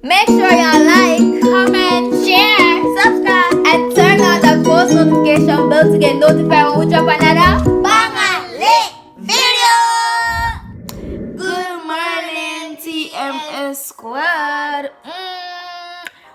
Make sure y'all like, comment, share, subscribe, and turn on the post notification bell to get notified when we drop another banger lit video. Good morning, TMS squad.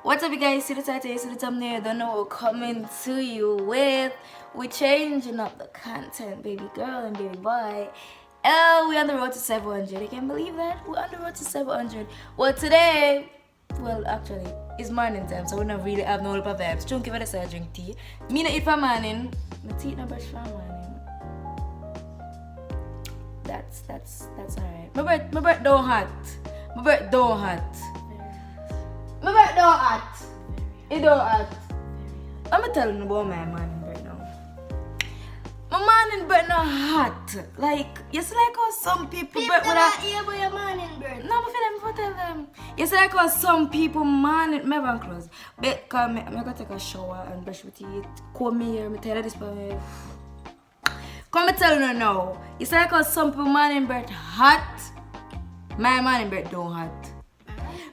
What's up, you guys? See the title, see the thumbnail. I don't know what we're coming to you with. We're changing up the content, baby girl and baby boy. We're on the road to 700. You can believe that? We're on the road to 700. Well, today, actually, it's morning time, so we don't really have no other vibes. Chunky, what I drink tea. Me not eat for morning. My teeth not brush for morning. That's alright. My breath don't hot. My breath don't hot. My breath don't hot. It don't hot. I'm telling you about my morning breath now. My morning breath not hot. Like, you see like how some people breath with a... hear about your morning breath. No, I feel like tell them. You see like how some people morning... My van close. Because I'm going to take a shower and brush my teeth. Comb my hair. I tell you this for me. Come and tell you now. You see like how some people morning breath hot. My morning breath don't hot.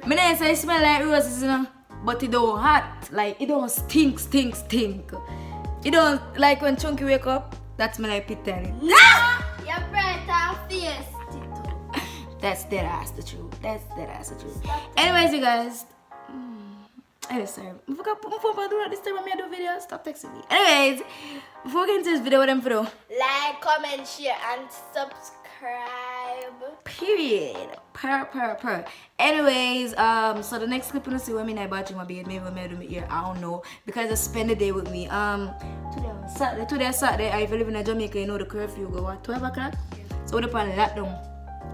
I don't say it smell like roses, you know, but it don't hot. Like, it don't stink. It don't, like when Chunky wake up, that's me like pitani. Your breath and face, Tito. That's dead ass the truth. Anyways, you guys. Sorry. I forgot to put my phone on do not disturb when I do video. Stop texting me. Anyways, before we get into this video, what I'm for do? Like, comment, share, and subscribe. Period. Per. Anyways, so the next clip you see when I about my beard, maybe I do my ear, I don't know, because I spend the day with me. Today Saturday, if you live in Jamaica, you know the curfew go at 12 o'clock. So we're upon lockdown.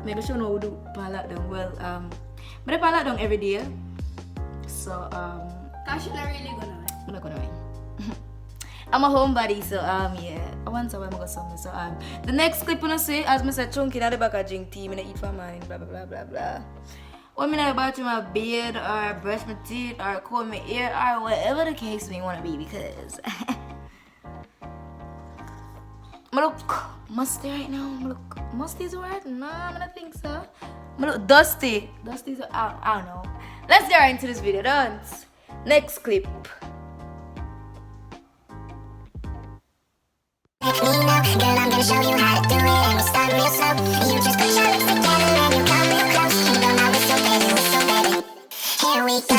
Maybe I should know what we do upon lockdown. Well, but upon lockdown every day. So Cause you're not really gonna lie. I'm not gonna lie. I'm a homebody, so yeah. I want to go somewhere. So the next clip you see, as I said, Chunky in the back of drink tea, I eat for mine, blah blah. When I about to my beard or brush my teeth or comb my ear or whatever the case may want to be, because I look musty right now. I look musty is the word? No, I don't think so. I look dusty. Dusty is I don't know. Let's get right into this video, don't? Next clip. Girl, I'm gonna show you how to do it, and we start real slow. You just put your lips together and you come real close. And girl, now we're so ready. Here we go.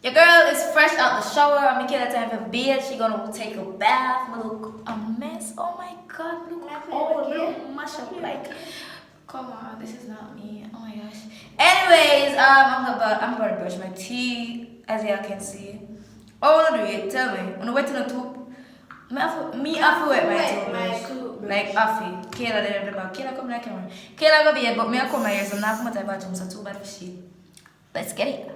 Your girl is fresh out the shower. I'm making her time for bed. She gonna take a bath. I look a mess. Oh my god, look mash up like. Come on, this is not me. Oh my gosh. Anyways, I'm about to brush my teeth, as y'all can see. Oh, what do you tell me? When I wet in the tube, me after wet my toothbrush. Like Afi. Kayla did it. Kayla come like camera. Kayla go be but me I come my ears. I'm not from my bathroom, so too bad for she. Let's get it.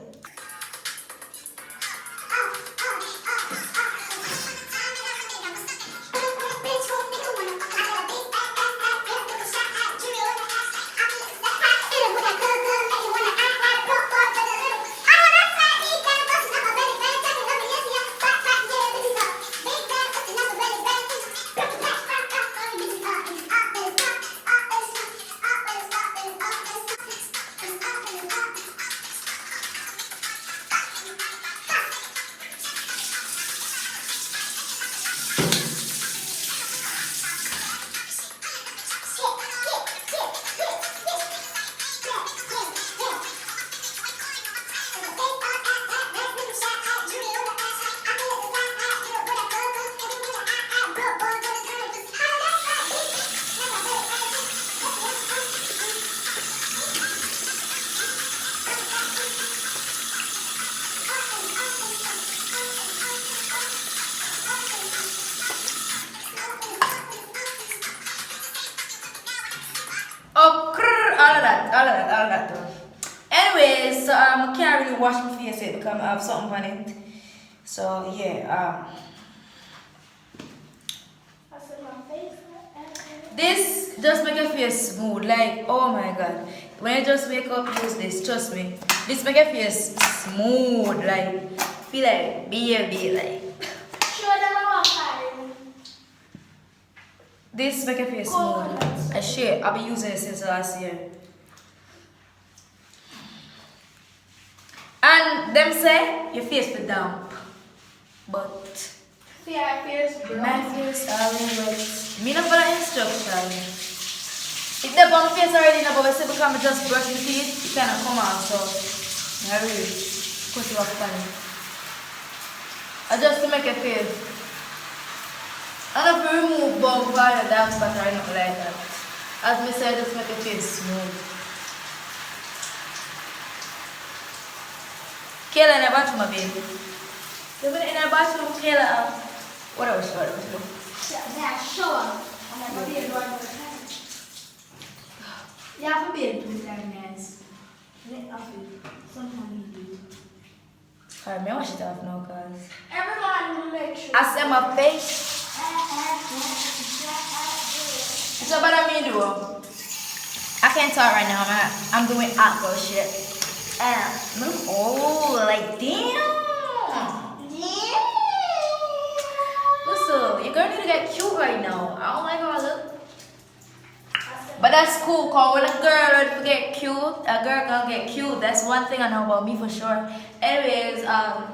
all that done. Anyways, so I can't really wash my face yet because I have something on it. So yeah, this just make your face smooth. Like, oh my god. When you just wake up, use this. Trust me. This make your face smooth. Like, feel like baby. Like, Show them our time. this make your face smooth. I share. I've been using it since last year. And them say your face be damp. But Yeah, feels brown. my face always wet. Me not follow instruction. If the bum face already know, but I say because I just brush my teeth, it cannot come out. So I really put it off funny. I just to make it feel. I don't have to remove bum for the damn spot or anything like that. As me say, just make it feel smooth. Kayla in the bathroom, my baby. Living in the bathroom, Kayla. What else? Yeah, shower. I'm like, I'll be a door. Yeah, I'll be a door, guys. Let off it. Someone you do. Alright, me wash it off now, guys. Everyone will make sure. I set my face. It's about me do. I can't talk right now, man. I'm doing aqua shit. Oh, like damn. Listen, you're gonna need to get cute right now. I don't like how I look. But that's cool, cause when a girl would get cute, a girl gonna get cute. That's one thing I know about me for sure. Anyways, I'm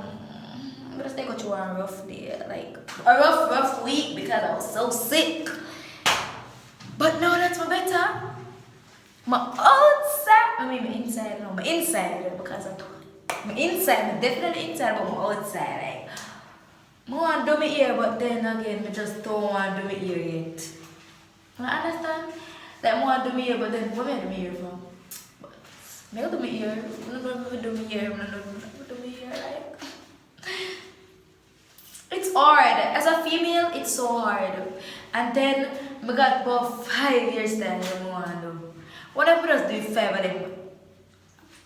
gonna stay with you on a rough day, like a rough week because I was so sick. But no, that's my better. My outside, I mean my inside, no, my inside because my inside, my definitely inside, but my outside, like I want to do my ear, but then again, I just don't want to do my ear yet. You understand? Like I want to do my ear, but then what am I do my ear from? But I do my ear, I don't do my ear, I don't do my ear, like. It's hard. As a female, it's so hard. And then I got about 5 years then I want to do. What if I just do 5 of them?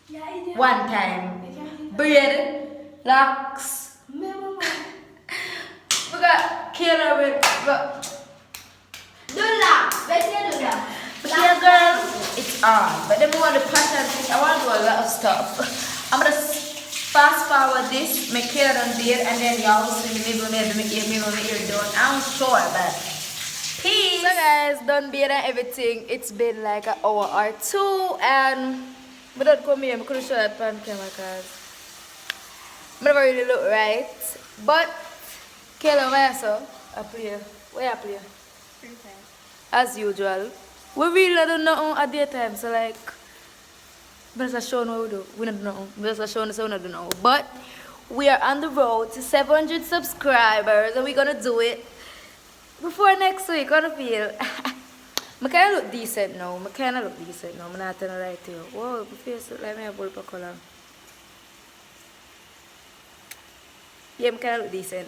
Yeah, you do. One time. Braid, locks. We got killer with Do that. Better do that. but yeah, girl, it's hard. But then more the pattern thing, I want to do a lot of stuff. I'm gonna fast forward this, make hair on beard, and then y'all will see me when my ear done. I'm sure, but peace. So guys, done beard and everything. It's been like an hour or two, and I don't come here. I couldn't show that pan camera because I never really look right. But Kayla, where so? I play. Where I play? As usual. We really don't know at the time, so like. But it's showing what we do. We don't know. It's showing so we don't know. But we are on the road to 700 subscribers, and we're gonna do it before next week. Gonna feel. I kind of look decent now. I'm not gonna lie to you. Whoa, my face look like me a bull for color. Yeah, I kind of look decent.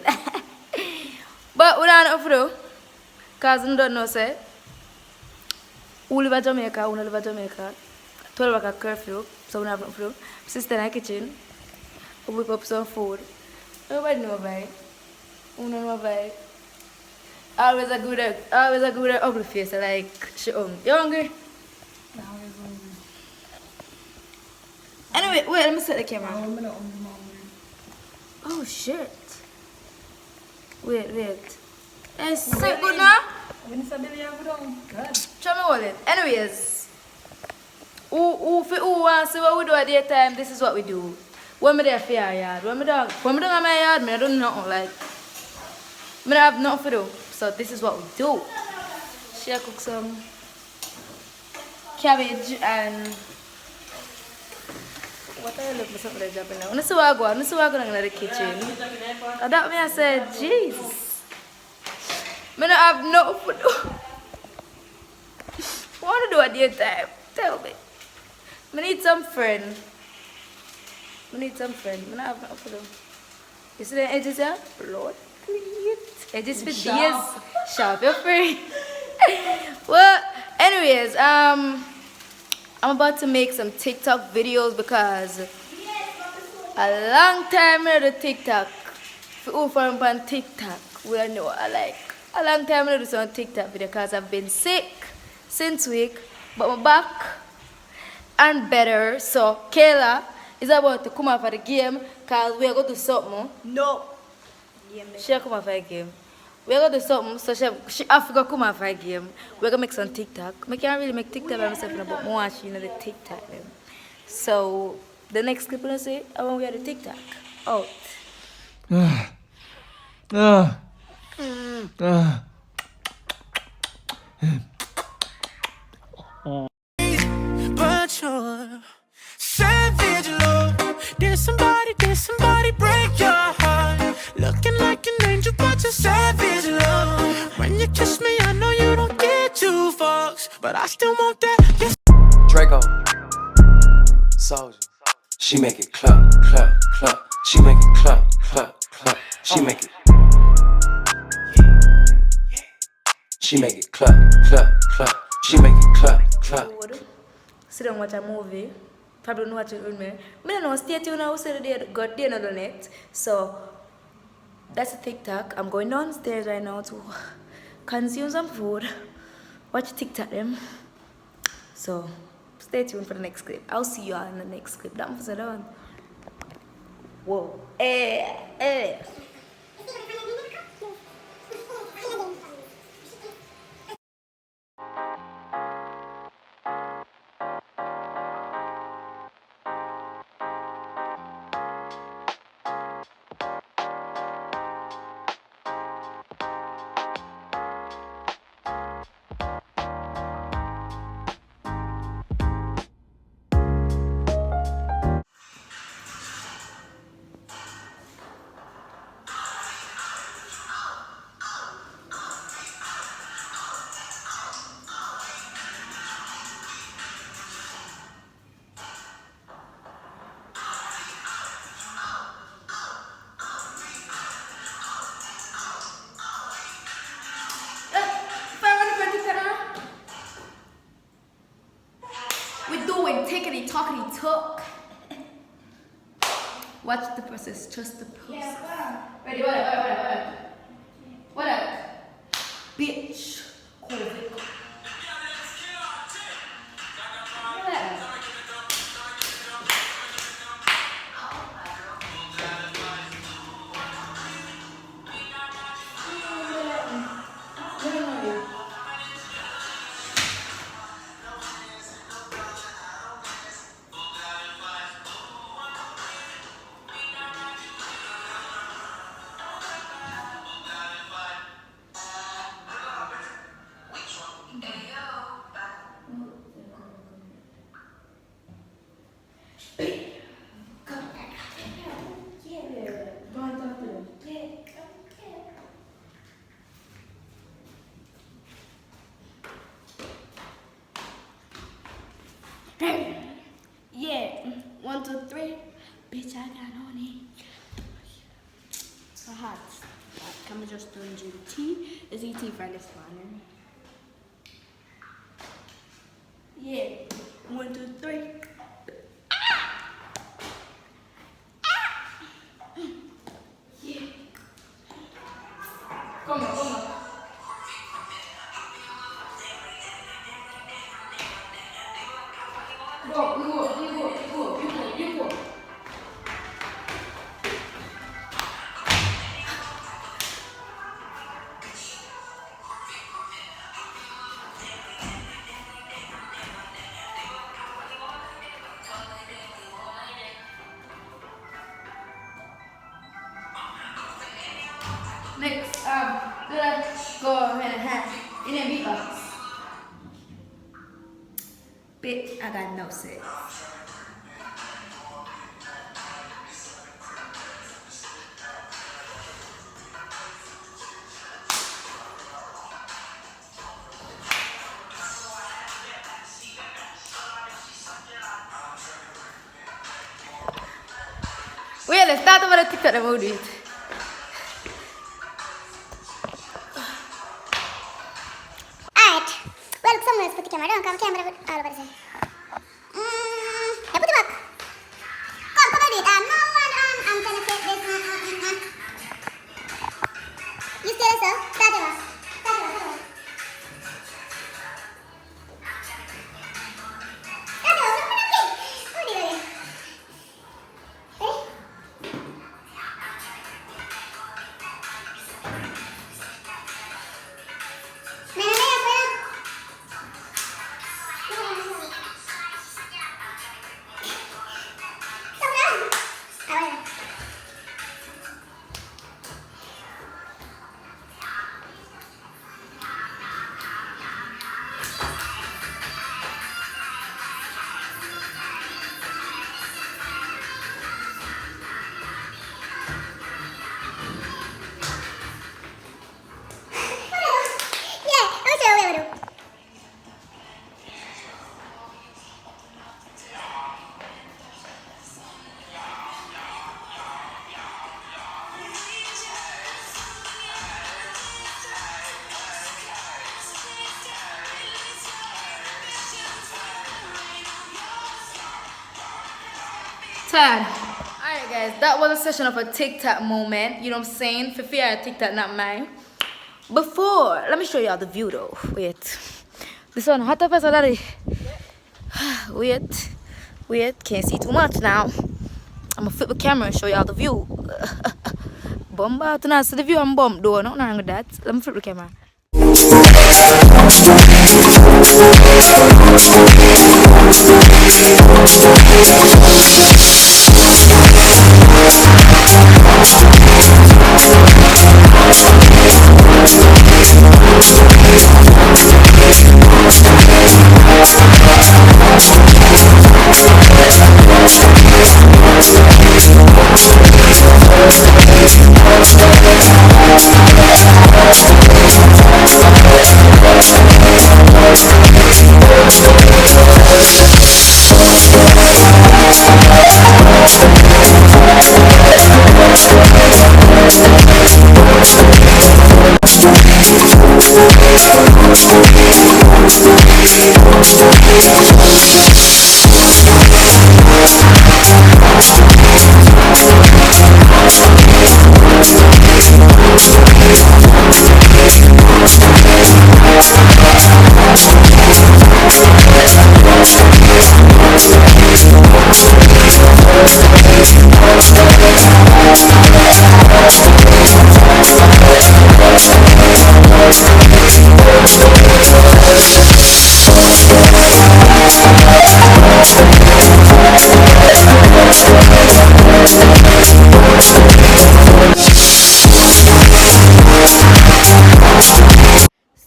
But we don't know what to do, cause we don't know say. Who live in Jamaica? Who live in Jamaica? 12 o'clock curfew, so we don't have nothing to do. Sister in the kitchen, we whip up some food. Nobody know about it. Who know about it? Always a good ugly face, like she hungry. You hungry? Yeah, I'm hungry. Anyway, wait, let me set the camera. I'm not hungry. Oh shit. Wait. It's so good now? When it's a baby, you have it on. Good. Show me all it. Anyways, who wants to see what we do at the time, this is what we do. When I'm there for your yard, when I'm down at my yard, I don't know, like, I don't have nothing to do. So this is what we do. She cook some cabbage and what I look for something like that now. Let's see what I go in the kitchen. And that me I said, jeez. I don't have nothing to do. What want to do at the time? Tell me. I need some friend. I don't have nothing to do. You see the edges here? Lord, please. Edges for days. Sharp your free. Well, anyways, I'm about to make some TikTok videos because a long time I do TikTok. Who from on TikTok? We know I like a long time I do some TikTok video because I've been sick since week, but I'm back and better. So Kayla is about to come out for the game because we're going to do something. No. She'll come out for a game. We're going to do something, so she have to go come out for a game. We're going to make some TikTok. I can't really make TikTok by myself, but more watching the TikTok. Them. So, the next clip, I say, I want to get the TikTok out. But you're savage love. Did somebody break your heart? Looking like an angel, but you're savage love. When you kiss me, I know you don't get two fucks, but I still want that. Yes. Draco, Soldier. She make it clap, clap, clap. She make it clap, clap, clap. She make it. She make it clap, clap, clap. She make it clap, clap. Sit down watch a movie. Probably don't watch it with me. I don't know, stay tuned now, so they got dinner on it. So, that's a TikTok. I'm going downstairs right now to consume some food. Watch TikTok them. So, stay tuned for the next clip. I'll see you all in the next clip. That was done. Whoa. Eh. We're doing tickety talkity talk. Watch the process, trust the process. Ready, what up? What up? Bitch. COVID. Yeah. 1, 2, 3. Bitch, I got on it. So hot. Can we just drink tea? Is tea friend is fine? Yeah. 1, 2, 3. Yeah. Come on. You go. Next, let's go ahead and have in a beatbox. Bitch, I got no sex. Well, let's start over the TikTok that we'll do it. Alright. Well, someone else put the camera. Don't come camera all over the same. Tad. Alright guys, that was a session of a TikTok moment. You know what I'm saying? For fear TikTok, not mine. Before, let me show y'all the view though. Wait. This one hot up as already. Wait, can't see too much now. I'm gonna flip the camera and show y'all the view. Bomba tonight, see the view I'm bummed though. Nothing wrong with that. Let me flip the camera.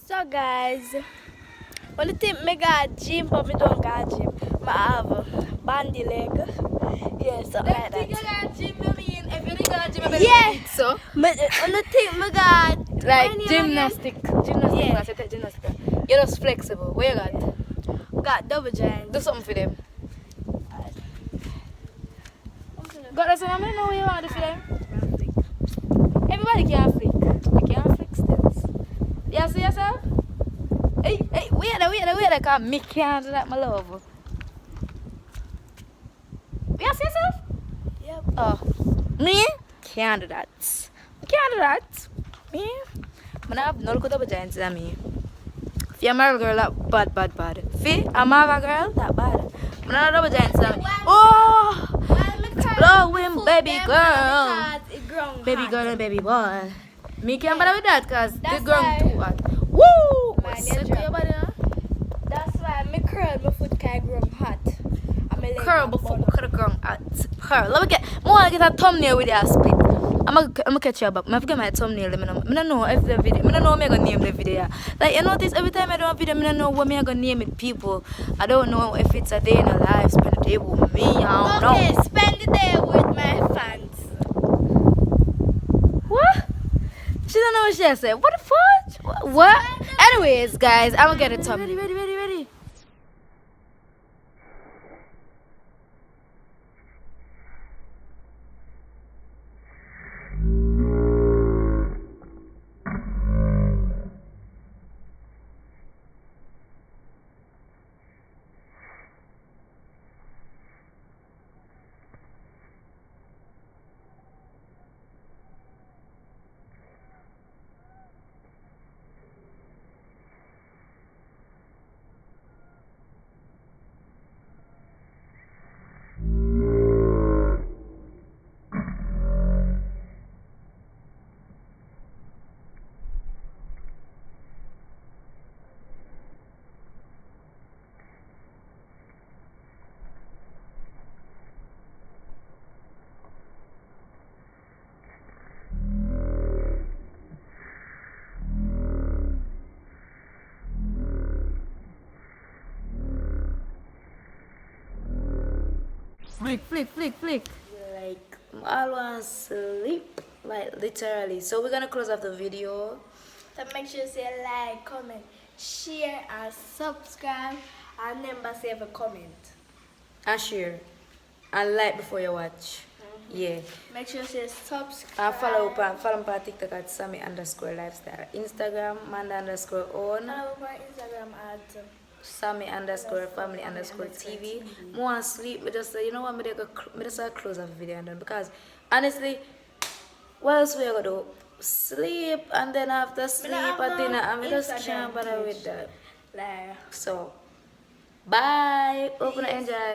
So guys, when you think me got gym, but me don't got gym. I have bandy leg. Yeah, something like that. Yeah. So, When you think me got like when you gymnastic Yeah. class, you take gymnastic. You're just flexible. Where you got double giant. do something for them. Got that something? I don't know where you want to for them. Everybody can flick. You can flick stills. You see yourself? Hey, wait there, cause me can't do that, my love. You see yourself? Yep. Oh, me can't do that. Can't do that. Me, I have no good double giants than me. If you're a married girl, that bad. If I'm a married girl, that bad. I have double giants than me. Oh, blowing baby girl. Baby girl and baby boy. Me can't bother with that cause the That's ground why- too hot. Woo! Mine Set is your body, huh? That's why me curl my foot can grow hot. I'm a Curl before the ground hot. Curl. Let me get. I want to get a thumbnail with your split. I'm gonna catch you back. I forget my thumbnail. I don't know if the video. I don't know what I'm gonna name the video. Like you notice every time I do a video, I don't know what I'm gonna name it. People, I don't know if it's a day in a life, spend a day with me. I don't Okay, know. spend the day with my fans. What? She don't know what she said. What the fuck? What? Anyways, guys, I'm gonna get a thumbnail. Ready. Flick. Like, I want to sleep. Like, literally. So, we're gonna close off the video. So make sure you say like, comment, share, and subscribe. And remember, save a comment. And share. And like before you watch. Yeah. Make sure you say subscribe. And follow me on TikTok at Sammy_lifestyle. Instagram, Manda_on. Follow my Instagram at Sammy underscore family underscore TV. More sleep, but just you know what, me just close the video and done because honestly, what else we gonna do? Sleep and then after sleep at dinner, and we just can't bother with that. Like, So, bye. Hope you enjoy.